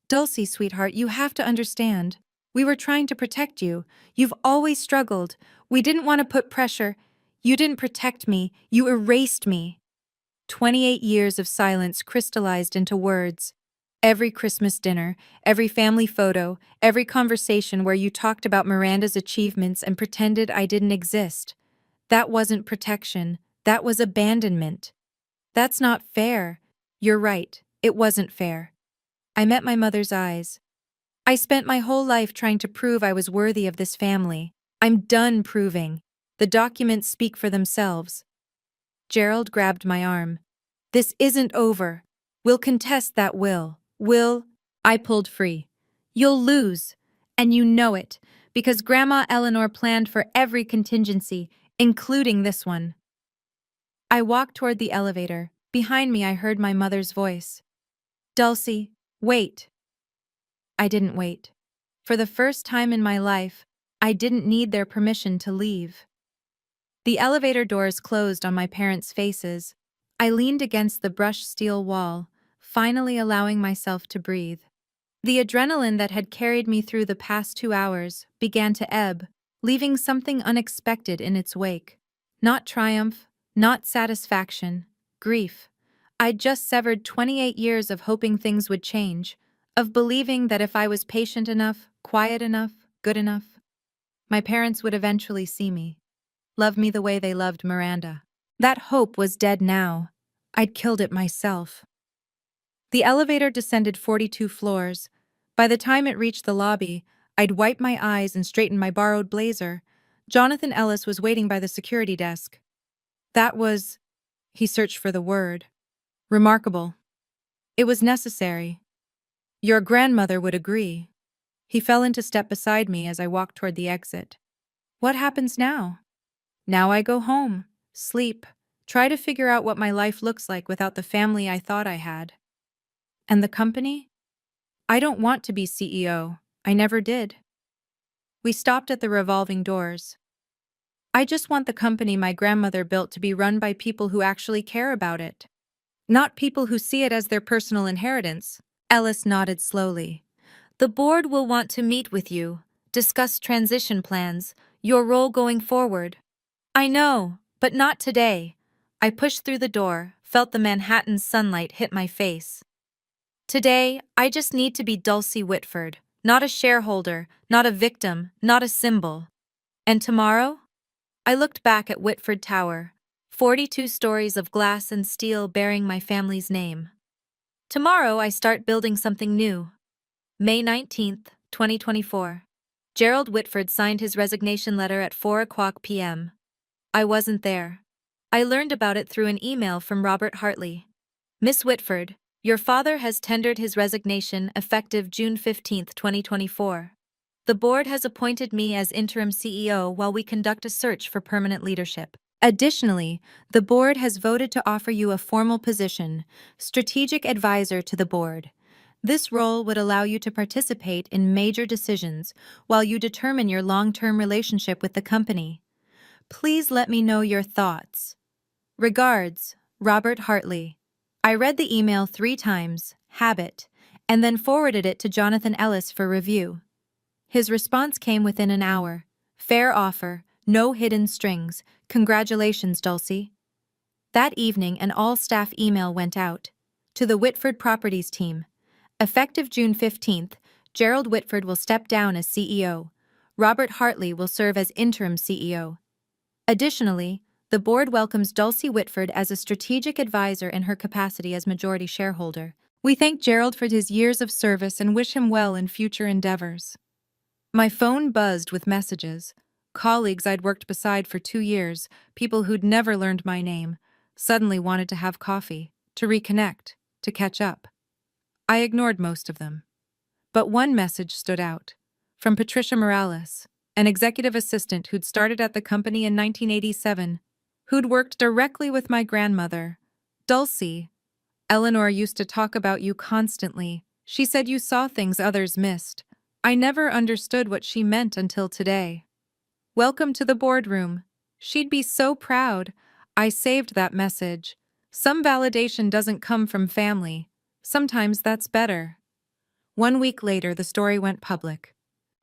Dulcie, sweetheart, you have to understand. We were trying to protect you. You've always struggled. We didn't want to put pressure. You didn't protect me. You erased me. 28 years of silence crystallized into words. Every Christmas dinner, every family photo, every conversation where you talked about Miranda's achievements and pretended I didn't exist. That wasn't protection. That was abandonment. That's not fair. You're right. It wasn't fair. I met my mother's eyes. I spent my whole life trying to prove I was worthy of this family. I'm done proving. The documents speak for themselves. Gerald grabbed my arm. This isn't over. We'll contest that will. I pulled free. You'll lose. And you know it, because Grandma Eleanor planned for every contingency, including this one. I walked toward the elevator. Behind me, I heard my mother's voice. Dulcie, wait. I didn't wait. For the first time in my life, I didn't need their permission to leave. The elevator doors closed on my parents' faces. I leaned against the brushed steel wall, finally allowing myself to breathe. The adrenaline that had carried me through the past 2 hours began to ebb, leaving something unexpected in its wake. Not triumph, not satisfaction, grief. I'd just severed 28 years of hoping things would change, of believing that if I was patient enough, quiet enough, good enough, my parents would eventually see me, love me the way they loved Miranda. That hope was dead now. I'd killed it myself. The elevator descended 42 floors. By the time it reached the lobby, I'd wiped my eyes and straightened my borrowed blazer. Jonathan Ellis was waiting by the security desk. That was… He searched for the word. Remarkable. It was necessary. Your grandmother would agree. He fell into step beside me as I walked toward the exit. What happens now? Now I go home, sleep, try to figure out what my life looks like without the family I thought I had. And the company? I don't want to be CEO. I never did. We stopped at the revolving doors. I just want the company my grandmother built to be run by people who actually care about it. Not people who see it as their personal inheritance. Ellis nodded slowly. The board will want to meet with you, discuss transition plans, your role going forward. I know, but not today. I pushed through the door, felt the Manhattan sunlight hit my face. Today, I just need to be Dulcie Whitford, not a shareholder, not a victim, not a symbol. And tomorrow? I looked back at Whitford Tower, 42 stories of glass and steel bearing my family's name. Tomorrow I start building something new. May 19th, 2024. Gerald Whitford signed his resignation letter at 4 p.m. I wasn't there. I learned about it through an email from Robert Hartley. Miss Whitford, your father has tendered his resignation effective June 15th, 2024. The board has appointed me as interim CEO while we conduct a search for permanent leadership. Additionally, the board has voted to offer you a formal position, strategic advisor to the board. This role would allow you to participate in major decisions while you determine your long-term relationship with the company. Please let me know your thoughts. Regards, Robert Hartley. I read the email 3 times, habit, and then forwarded it to Jonathan Ellis for review. His response came within an hour. Fair offer, no hidden strings. Congratulations, Dulcie. That evening, an all-staff email went out to the Whitford Properties team. Effective June 15th, Gerald Whitford will step down as CEO. Robert Hartley will serve as interim CEO. Additionally, the board welcomes Dulcie Whitford as a strategic advisor in her capacity as majority shareholder. We thank Gerald for his years of service and wish him well in future endeavors. My phone buzzed with messages. Colleagues I'd worked beside for 2 years, people who'd never learned my name, suddenly wanted to have coffee, to reconnect, to catch up. I ignored most of them. But one message stood out. From Patricia Morales, an executive assistant who'd started at the company in 1987, who'd worked directly with my grandmother. Dulcie, Eleanor used to talk about you constantly. She said you saw things others missed. I never understood what she meant until today. Welcome to the boardroom. She'd be so proud. I saved that message. Some validation doesn't come from family. Sometimes that's better. 1 week later, the story went public.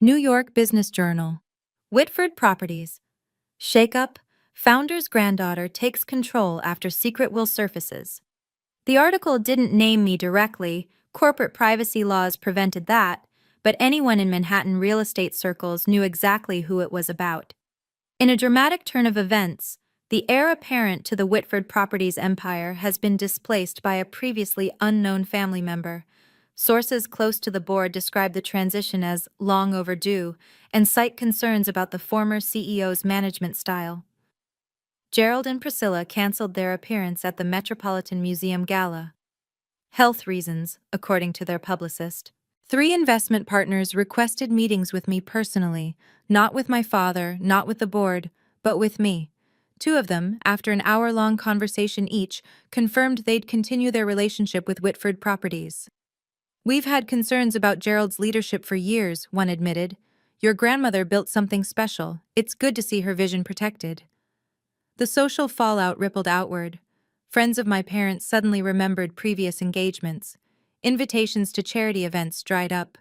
New York Business Journal. Whitford Properties. Shakeup. Founder's granddaughter takes control after secret will surfaces. The article didn't name me directly. Corporate privacy laws prevented that, but anyone in Manhattan real estate circles knew exactly who it was about. In a dramatic turn of events, the heir apparent to the Whitford Properties empire has been displaced by a previously unknown family member. Sources close to the board describe the transition as long overdue and cite concerns about the former CEO's management style. Gerald and Priscilla canceled their appearance at the Metropolitan Museum Gala. Health reasons, according to their publicist. 3 investment partners requested meetings with me personally, not with my father, not with the board, but with me. 2 of them, after an hour-long conversation each, confirmed they'd continue their relationship with Whitford Properties. We've had concerns about Gerald's leadership for years, one admitted. Your grandmother built something special. It's good to see her vision protected. The social fallout rippled outward. Friends of my parents suddenly remembered previous engagements. Invitations to charity events dried up.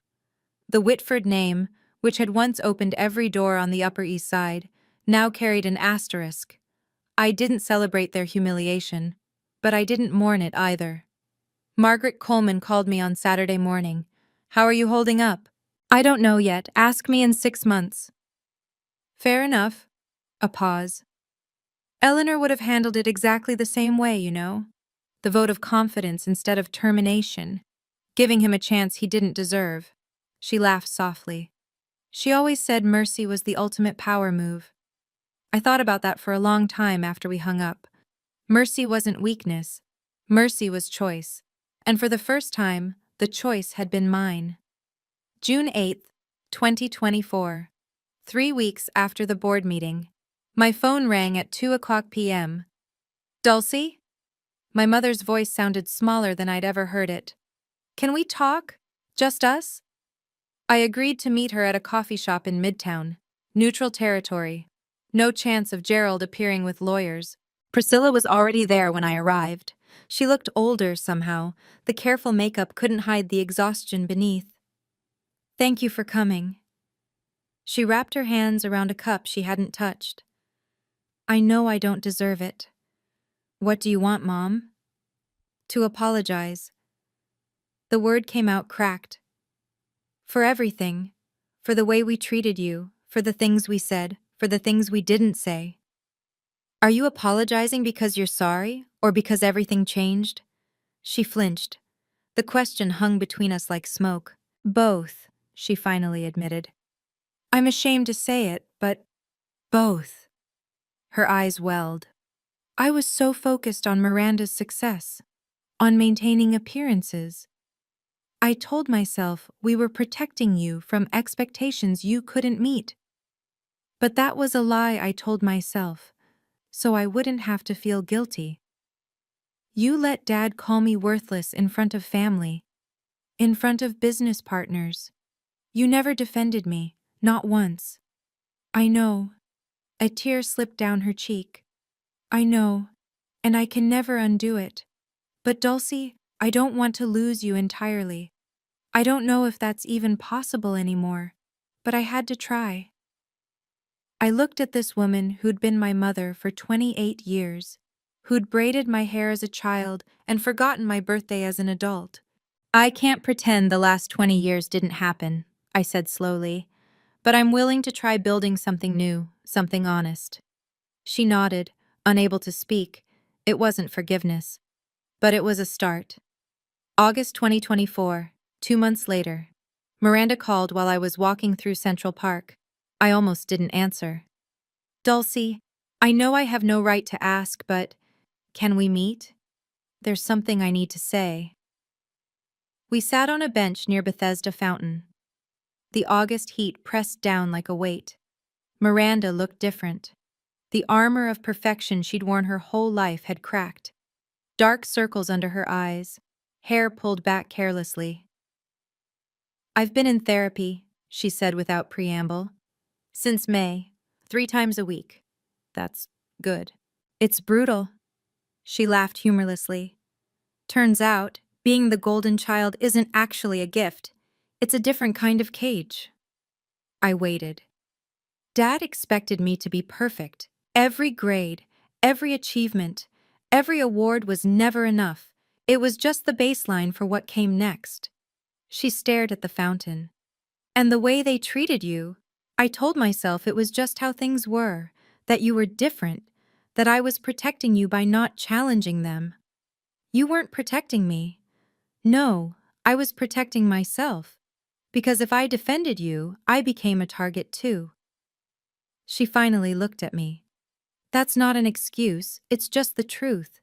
The Whitford name, which had once opened every door on the Upper East Side, now carried an asterisk. I didn't celebrate their humiliation, but I didn't mourn it either. Margaret Coleman called me on Saturday morning. How are you holding up? I don't know yet. Ask me in 6 months. Fair enough. A pause. Eleanor would have handled it exactly the same way, you know. The vote of confidence instead of termination, giving him a chance he didn't deserve. She laughed softly. She always said mercy was the ultimate power move. I thought about that for a long time after we hung up. Mercy wasn't weakness. Mercy was choice. And for the first time, the choice had been mine. June 8th, 2024. 3 weeks after the board meeting. My phone rang at 2 p.m. Dulcie? My mother's voice sounded smaller than I'd ever heard it. Can we talk? Just us? I agreed to meet her at a coffee shop in Midtown. Neutral territory. No chance of Gerald appearing with lawyers. Priscilla was already there when I arrived. She looked older somehow. The careful makeup couldn't hide the exhaustion beneath. Thank you for coming. She wrapped her hands around a cup she hadn't touched. I know I don't deserve it. What do you want, Mom? To apologize. The word came out cracked. For everything. For the way we treated you. For the things we said. for the things we didn't say. Are you apologizing because you're sorry, or because everything changed? She flinched. The question hung between us like smoke. Both, she finally admitted. I'm ashamed to say it, but both. Her eyes welled. I was so focused on Miranda's success, on maintaining appearances. I told myself we were protecting you from expectations you couldn't meet. But that was a lie I told myself, so I wouldn't have to feel guilty. You let Dad call me worthless in front of family, in front of business partners. You never defended me, not once. I know. A tear slipped down her cheek. I know, and I can never undo it. But Dulcie, I don't want to lose you entirely. I don't know if that's even possible anymore, but I had to try. I looked at this woman who'd been my mother for 28 years, who'd braided my hair as a child and forgotten my birthday as an adult. I can't pretend the last 20 years didn't happen, I said slowly, but I'm willing to try building something new, something honest. She nodded, unable to speak. It wasn't forgiveness, but it was a start. August 2024, 2 months later. Miranda called while I was walking through Central Park. I almost didn't answer. Dulcie, I know I have no right to ask, but can we meet? There's something I need to say. We sat on a bench near Bethesda Fountain. The August heat pressed down like a weight. Miranda looked different. The armor of perfection she'd worn her whole life had cracked. Dark circles under her eyes, hair pulled back carelessly. I've been in therapy, she said without preamble. Since May, 3 times a week. That's good. It's brutal. She laughed humorlessly. Turns out, being the golden child isn't actually a gift. It's a different kind of cage. I waited. Dad expected me to be perfect. Every grade, every achievement, every award was never enough. It was just the baseline for what came next. She stared at the fountain. And the way they treated you, I told myself it was just how things were, that you were different, that I was protecting you by not challenging them. You weren't protecting me. No, I was protecting myself. Because if I defended you, I became a target too. She finally looked at me. That's not an excuse, it's just the truth.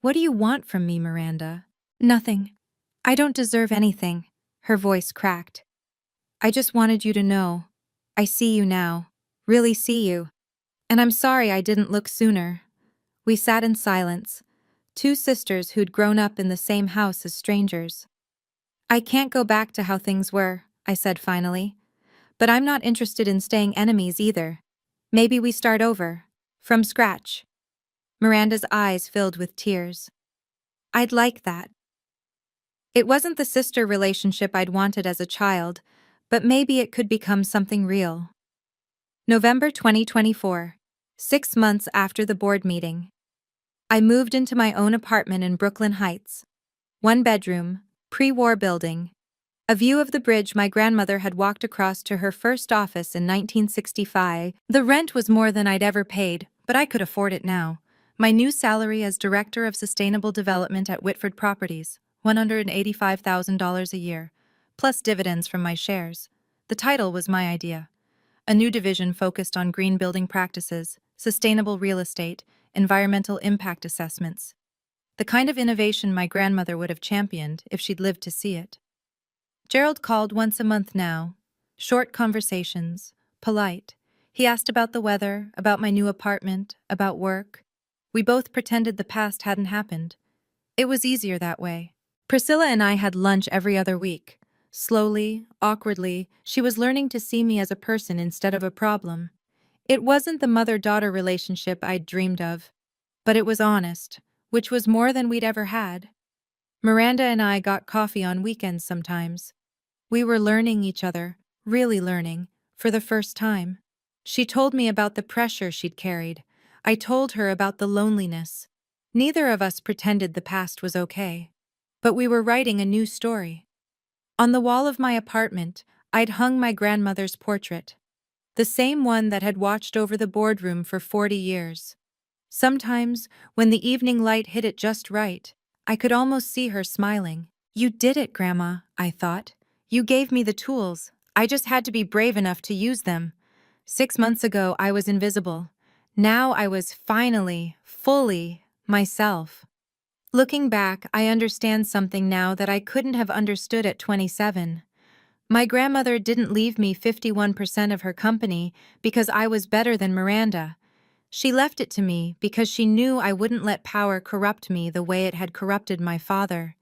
What do you want from me, Miranda? Nothing. I don't deserve anything. Her voice cracked. I just wanted you to know. I see you now. Really see you. And I'm sorry I didn't look sooner. We sat in silence, two sisters who'd grown up in the same house as strangers. I can't go back to how things were, I said finally. But I'm not interested in staying enemies either. Maybe we start over, from scratch. Miranda's eyes filled with tears. I'd like that. It wasn't the sister relationship I'd wanted as a child, but maybe it could become something real. November 2024, 6 months after the board meeting. I moved into my own apartment in Brooklyn Heights. 1 bedroom, pre-war building. A view of the bridge my grandmother had walked across to her first office in 1965. The rent was more than I'd ever paid, but I could afford it now. My new salary as Director of Sustainable Development at Whitford Properties, $185,000 a year, plus dividends from my shares. The title was my idea. A new division focused on green building practices, sustainable real estate, environmental impact assessments. The kind of innovation my grandmother would have championed if she'd lived to see it. Gerald called once a month now. Short conversations, polite. He asked about the weather, about my new apartment, about work. We both pretended the past hadn't happened. It was easier that way. Priscilla and I had lunch every other week. Slowly, awkwardly, she was learning to see me as a person instead of a problem. It wasn't the mother-daughter relationship I'd dreamed of, but it was honest, which was more than we'd ever had. Miranda and I got coffee on weekends sometimes. We were learning each other, really learning, for the first time. She told me about the pressure she'd carried. I told her about the loneliness. Neither of us pretended the past was okay. But we were writing a new story. On the wall of my apartment, I'd hung my grandmother's portrait. the same one that had watched over the boardroom for 40 years. Sometimes, when the evening light hit it just right, I could almost see her smiling. "You did it, Grandma," I thought. "You gave me the tools. I just had to be brave enough to use them. 6 months ago, I was invisible. Now I was finally, fully, myself." Looking back, I understand something now that I couldn't have understood at 27. My grandmother didn't leave me 51% of her company because I was better than Miranda. She left it to me because she knew I wouldn't let power corrupt me the way it had corrupted my father.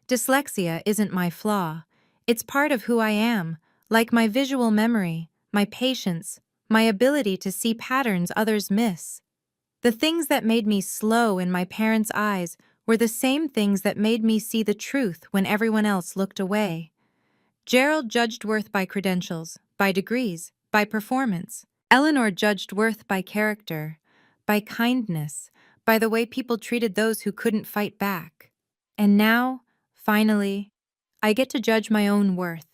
Dyslexia isn't my flaw. It's part of who I am, like my visual memory, my patience, my ability to see patterns others miss. The things that made me slow in my parents' eyes were the same things that made me see the truth when everyone else looked away. Gerald judged worth by credentials, by degrees, by performance. Eleanor judged worth by character, by kindness, by the way people treated those who couldn't fight back. And now, finally, I get to judge my own worth.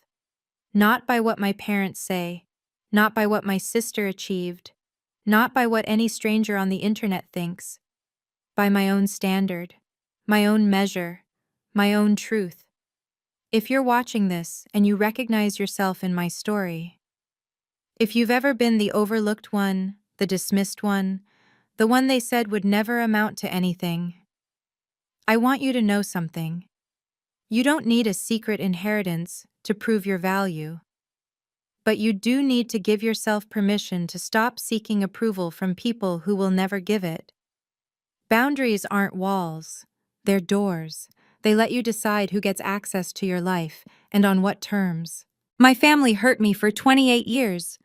Not by what my parents say, not by what my sister achieved, not by what any stranger on the internet thinks, by my own standard, my own measure, my own truth. If you're watching this and you recognize yourself in my story, if you've ever been the overlooked one, the dismissed one, the one they said would never amount to anything, I want you to know something. You don't need a secret inheritance to prove your value. But you do need to give yourself permission to stop seeking approval from people who will never give it. Boundaries aren't walls, they're doors. They let you decide who gets access to your life and on what terms. My family hurt me for 28 years,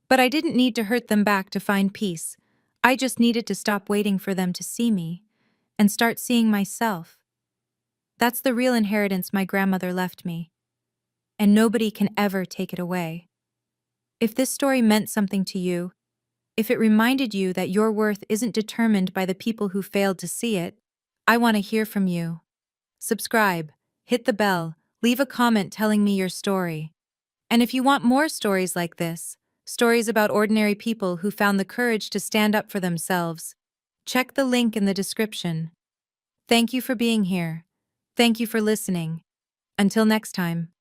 but I didn't need to hurt them back to find peace. I just needed to stop waiting for them to see me and start seeing myself. That's the real inheritance my grandmother left me, and nobody can ever take it away. If this story meant something to you, if it reminded you that your worth isn't determined by the people who failed to see it, I want to hear from you. Subscribe, hit the bell, leave a comment telling me your story. And if you want more stories like this, stories about ordinary people who found the courage to stand up for themselves, check the link in the description. Thank you for being here. Thank you for listening. Until next time.